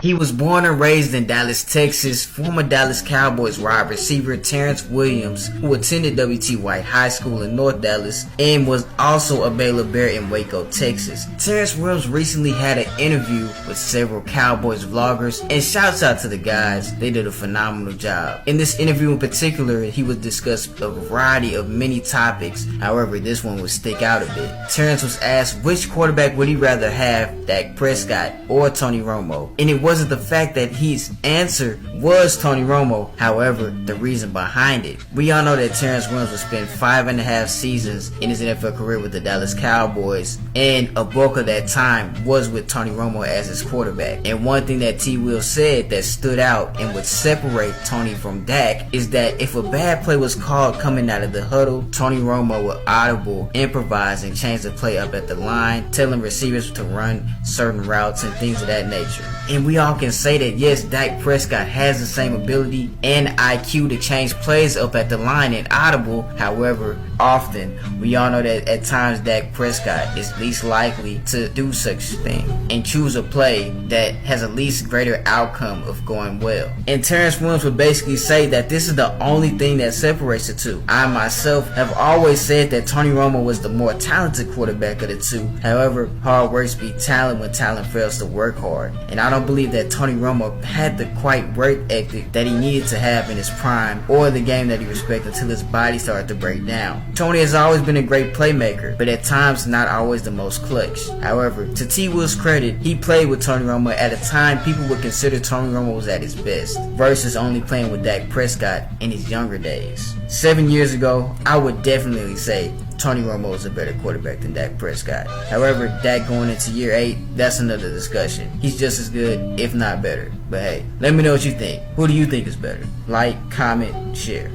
He was born and raised in Dallas, Texas. Former Dallas Cowboys wide receiver Terrance Williams, who attended W.T. White High School in North Dallas and was also a Baylor Bear in Waco, Texas. Terrance Williams recently had an interview with several Cowboys vloggers, and shouts out to the guys, they did a phenomenal job. In this interview in particular, he would discuss a variety of many topics. However, this one would stick out a bit. Terrance was asked which quarterback would he rather have, Dak Prescott or Tony Romo, and it wasn't the fact that his answer was Tony Romo, however, the reason behind it. We all know that Terrance Williams would spend 5.5 seasons in his NFL career with the Dallas Cowboys, and a bulk of that time was with Tony Romo as his quarterback. And one thing that T. Will said that stood out and would separate Tony from Dak is that if a bad play was called coming out of the huddle, Tony Romo would audible, improvise, and change the play up at the line, telling receivers to run certain routes and things of that nature. And we all can say that yes, Dak Prescott has the same ability and IQ to change plays up at the line and audible. However, often we all know that at times Dak Prescott is least likely to do such a thing and choose a play that has a least greater outcome of going well. And Terrance Williams would basically say that this is the only thing that separates the two. I myself have always said that Tony Romo was the more talented quarterback of the two. However, hard work beats talent when talent fails to work hard. And I don't believe that Tony Romo had the quite work ethic that he needed to have in his prime or the game that he respected until his body started to break down. Tony has always been a great playmaker, but at times not always the most clutch. However, to T. Will's credit, he played with Tony Romo at a time people would consider Tony Romo was at his best, versus only playing with Dak Prescott in his younger days. 7 years ago, I would definitely say Tony Romo is a better quarterback than Dak Prescott. However, Dak going into year 8, that's another discussion. He's just as good, if not better. But hey, let me know what you think. Who do you think is better? Like, comment, share.